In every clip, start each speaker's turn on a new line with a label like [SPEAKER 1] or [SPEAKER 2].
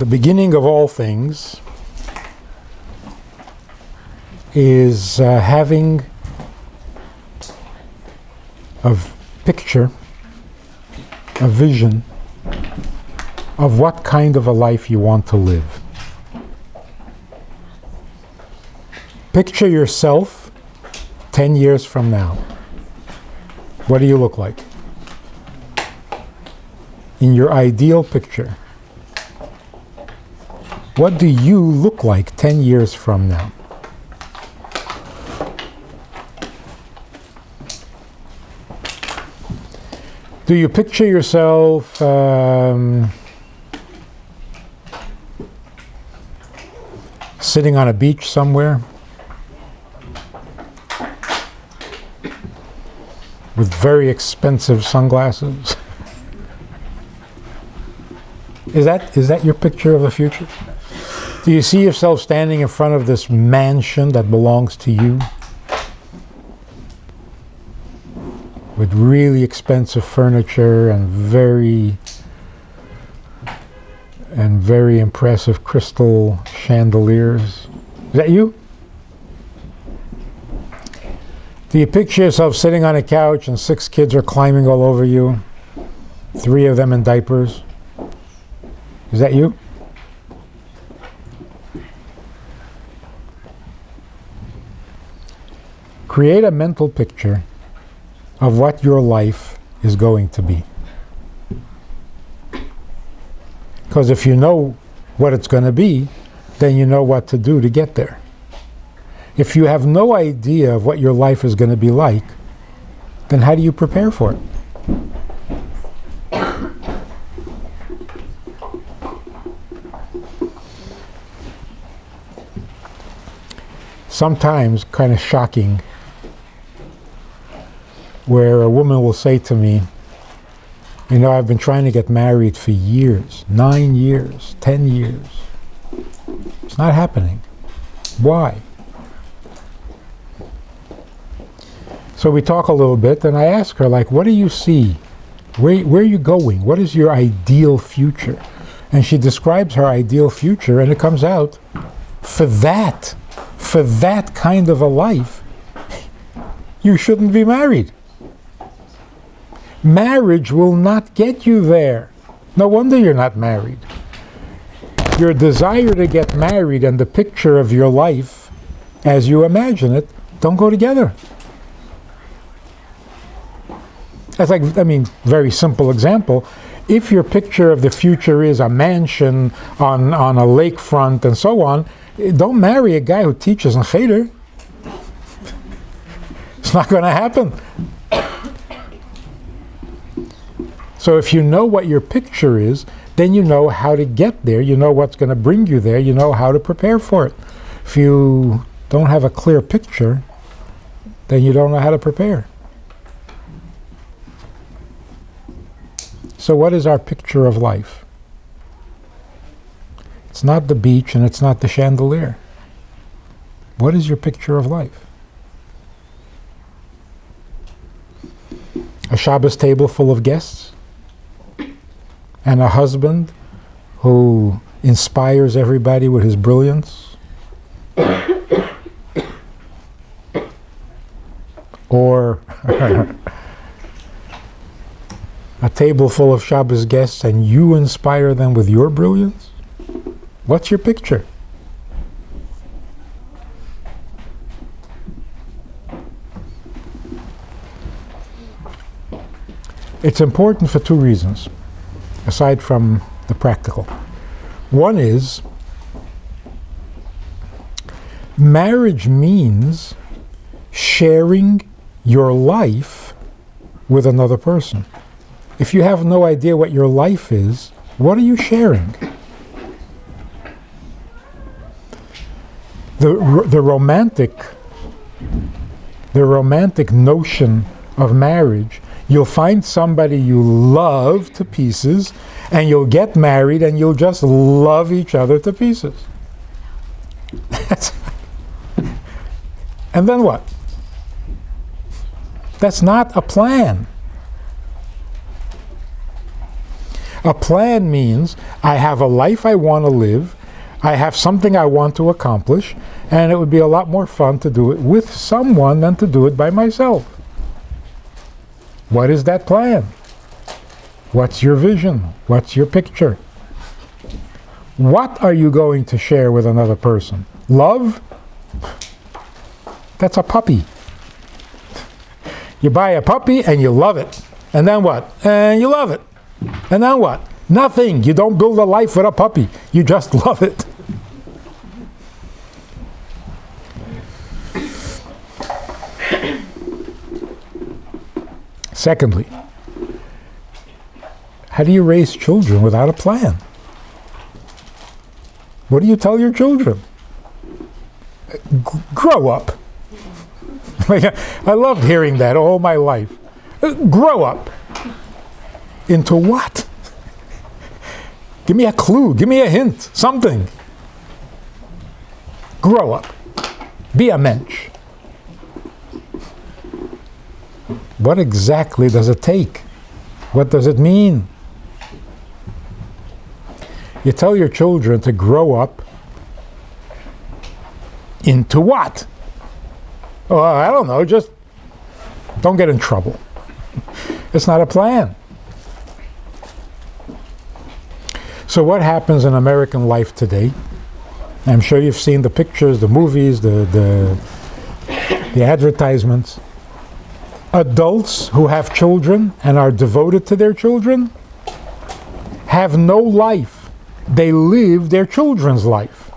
[SPEAKER 1] The beginning of all things is having a picture, a vision of what kind of a life you want to live. Picture yourself 10 years from now. What do you look like? In your ideal picture, what do you look like 10 years from now? Do you picture yourself sitting on a beach somewhere with very expensive sunglasses? Is that your picture of the future? Do you see yourself standing in front of this mansion that belongs to you with really expensive furniture and very impressive crystal chandeliers? Is that you? Do you picture yourself sitting on a couch and 6 kids are climbing all over you, 3 of them in diapers? Is that you? Create a mental picture of what your life is going to be. Because if you know what it's going to be, then you know what to do to get there. If you have no idea of what your life is going to be like, then how do you prepare for it? Sometimes kind of shocking, where a woman will say to me, you know, I've been trying to get married for years, 9 years, 10 years. It's not happening. Why? So we talk a little bit, and I ask her, like, what do you see? Where are you going? What is your ideal future? And she describes her ideal future, and it comes out, for that kind of a life, you shouldn't be married. Marriage will not get you there. No wonder you're not married. Your desire to get married and the picture of your life, as you imagine it, don't go together. That's like, very simple example. If your picture of the future is a mansion on a lakefront and so on, don't marry a guy who teaches in Cheder. It's not going to happen. So if you know what your picture is, then you know how to get there. You know what's going to bring you there. You know how to prepare for it. If you don't have a clear picture, then you don't know how to prepare. So what is our picture of life? It's not the beach and it's not the chandelier. What is your picture of life? A Shabbos table full of guests? And a husband who inspires everybody with his brilliance? Or a table full of Shabbos guests and you inspire them with your brilliance? What's your picture? It's important for 2 reasons, aside from the practical. One is, marriage means sharing your life with another person. If you have no idea what your life is, what are you sharing? The romantic notion of marriage, you'll find somebody you love to pieces, and you'll get married, and you'll just love each other to pieces. And then what? That's not a plan. A plan means I have a life I want to live, I have something I want to accomplish, and it would be a lot more fun to do it with someone than to do it by myself. What is that plan? What's your vision? What's your picture? What are you going to share with another person? Love? That's a puppy. You buy a puppy and you love it. And then what? And you love it. And then what? Nothing. You don't build a life with a puppy. You just love it. Secondly, how do you raise children without a plan? What do you tell your children? Grow up. I loved hearing that all my life. Grow up. Into what? Give me a clue. Give me a hint. Something. Grow up. Be a mensch. What exactly does it take? What does it mean? You tell your children to grow up into what? Oh, I don't know, just don't get in trouble. It's not a plan. So what happens in American life today? I'm sure you've seen the pictures, the movies, the advertisements. Adults who have children and are devoted to their children have no life. They live their children's life.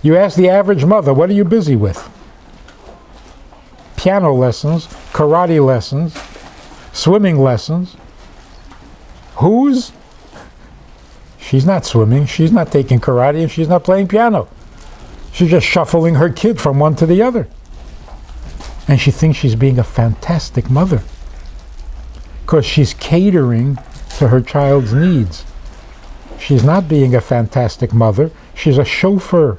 [SPEAKER 1] You ask the average mother, what are you busy with? Piano lessons, karate lessons, swimming lessons. Whose? She's not swimming, she's not taking karate, and she's not playing piano. She's just shuffling her kid from one to the other. And she thinks she's being a fantastic mother because she's catering to her child's needs. She's not being a fantastic mother, she's a chauffeur.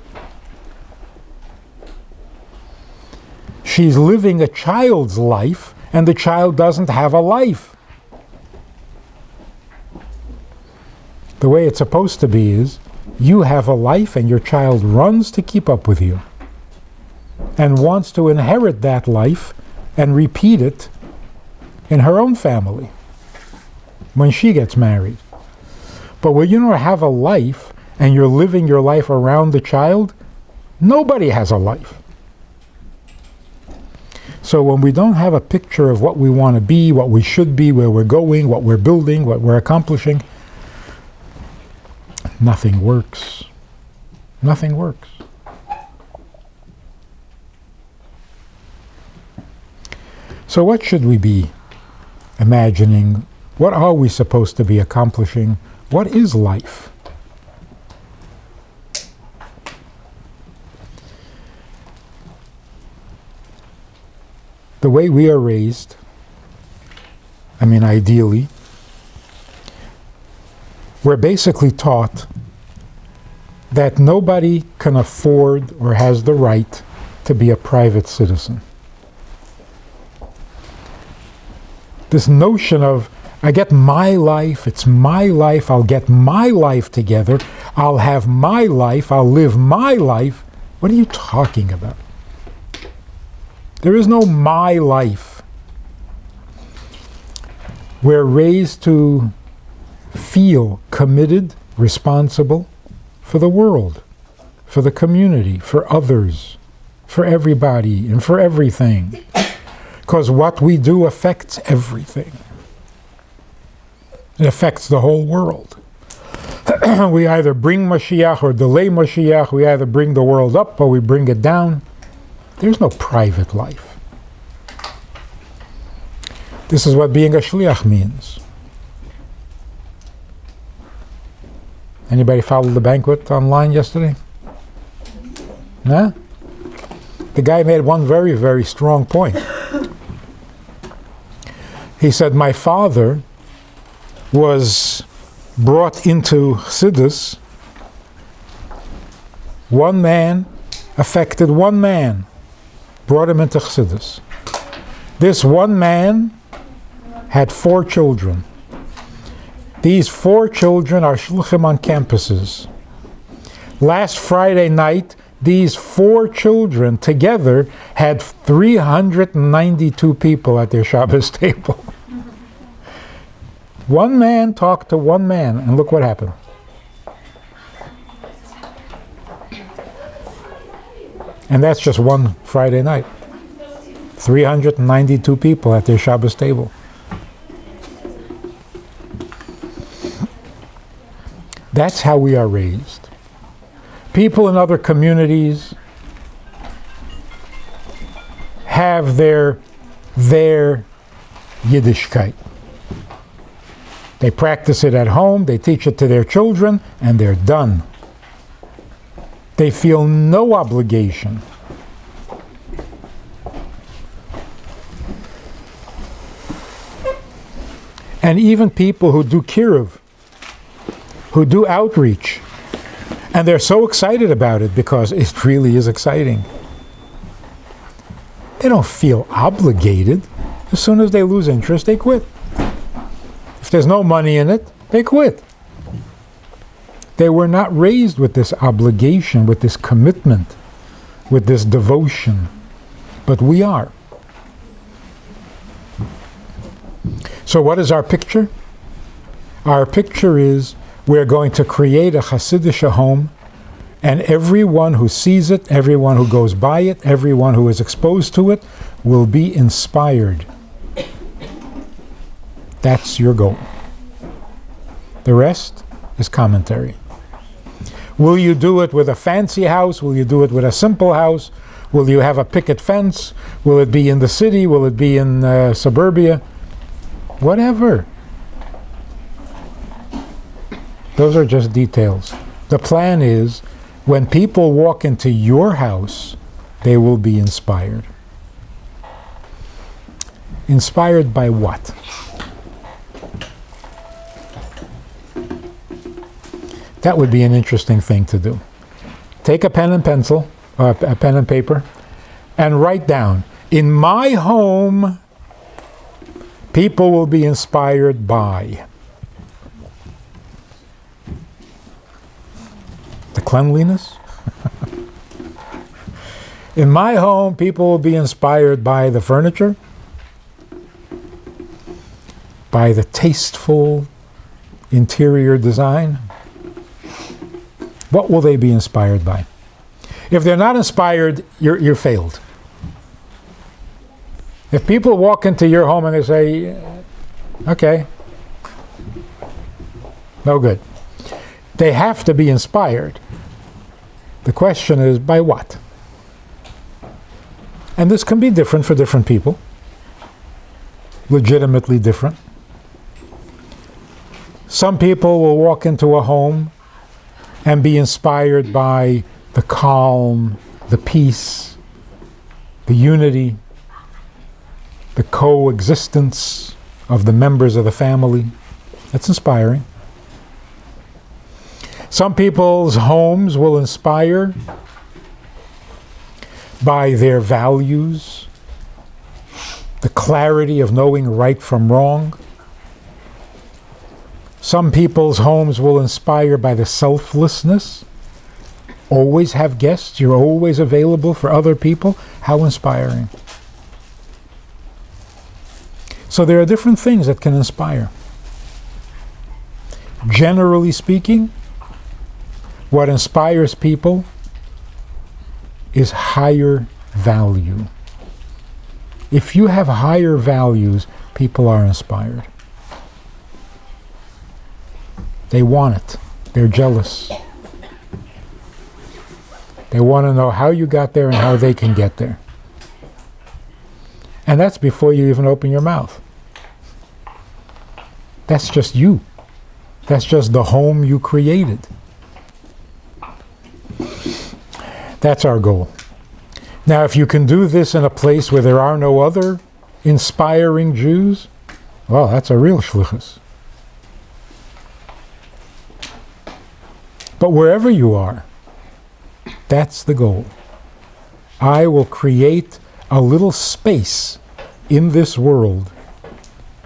[SPEAKER 1] She's living a child's life, and the child doesn't have a life. The way it's supposed to be is, you have a life and your child runs to keep up with you and wants to inherit that life and repeat it in her own family when she gets married. But when you don't have a life and you're living your life around the child, nobody has a life. So when we don't have a picture of what we want to be, what we should be, where we're going, what we're building, what we're accomplishing, nothing works. Nothing works. So what should we be imagining? What are we supposed to be accomplishing? What is life? The way we are raised, I mean ideally, we're basically taught that nobody can afford or has the right to be a private citizen. This notion of, I get my life, it's my life, I'll get my life together, I'll have my life, I'll live my life. What are you talking about? There is no my life. We're raised to feel committed, responsible for the world, for the community, for others, for everybody, and for everything. Because what we do affects everything. It affects the whole world. We either bring Mashiach or delay Mashiach. We either bring the world up or we bring it down. There's no private life. This is what being a shliach means. Anybody follow the banquet online yesterday? No? The guy made one very, very strong point. He said, my father was brought into Chassidus. One man affected one man, brought him into Chassidus. This one man had 4 children. These 4 children are shluchim on campuses. Last Friday night, these 4 children together had 392 people at their Shabbos table. One man talked to one man, and look what happened. And that's just one Friday night. 392 people at their Shabbos table. That's how we are raised. People in other communities have their Yiddishkeit. They practice it at home, they teach it to their children, and they're done. They feel no obligation. And even people who do kiruv, who do outreach, and they're so excited about it because it really is exciting. They don't feel obligated. As soon as they lose interest, they quit. If there's no money in it, they quit. They were not raised with this obligation, with this commitment, with this devotion. But we are. So what is our picture? Our picture is we're going to create a Hasidic home, and everyone who sees it, everyone who goes by it, everyone who is exposed to it will be inspired. That's your goal. The rest is commentary. Will you do it with a fancy house? Will you do it with a simple house? Will you have a picket fence? Will it be in the city? Will it be in suburbia? Whatever. Those are just details. The plan is, when people walk into your house, they will be inspired. Inspired by what? That would be an interesting thing to do. Take a pen and pencil, a pen and paper, and write down, in my home, people will be inspired by the cleanliness. In my home, people will be inspired by the furniture, by the tasteful interior design. What will they be inspired by? If they're not inspired, you're failed. If people walk into your home and they say, okay, no good. They have to be inspired. The question is, by what? And this can be different for different people. Legitimately different. Some people will walk into a home and be inspired by the calm, the peace, the unity, the coexistence of the members of the family. That's inspiring. Some people's homes will inspire by their values, the clarity of knowing right from wrong. Some people's homes will inspire by the selflessness. Always have guests, you're always available for other people. How inspiring. So there are different things that can inspire. Generally speaking, what inspires people is higher value. If you have higher values, people are inspired. They want it. They're jealous. They want to know how you got there and how they can get there. And that's before you even open your mouth. That's just you. That's just the home you created. That's our goal. Now, if you can do this in a place where there are no other inspiring Jews, well, that's a real shlichus. But wherever you are, that's the goal. I will create a little space in this world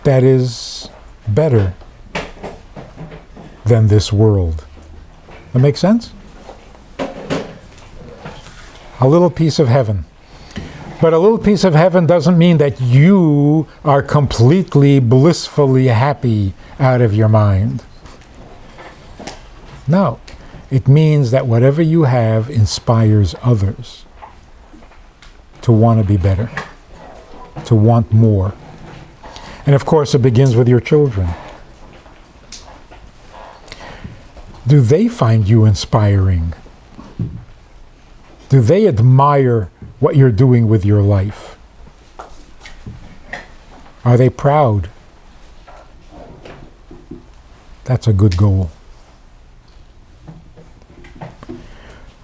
[SPEAKER 1] that is better than this world. That makes sense? A little piece of heaven. But a little piece of heaven doesn't mean that you are completely blissfully happy out of your mind. No. It means that whatever you have inspires others to want to be better, to want more. And of course, it begins with your children. Do they find you inspiring? Do they admire what you're doing with your life? Are they proud? That's a good goal.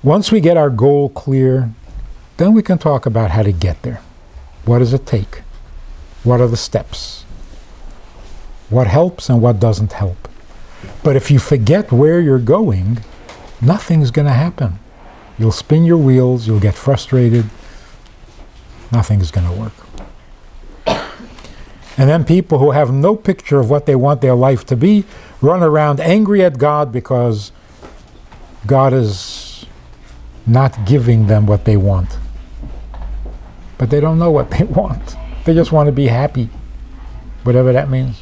[SPEAKER 1] Once we get our goal clear, then we can talk about how to get there. What does it take? What are the steps? What helps and what doesn't help? But if you forget where you're going, nothing's going to happen. You'll spin your wheels, you'll get frustrated, nothing's going to work. And then people who have no picture of what they want their life to be run around angry at God because God is not giving them what they want. But they don't know what they want. They just want to be happy, whatever that means.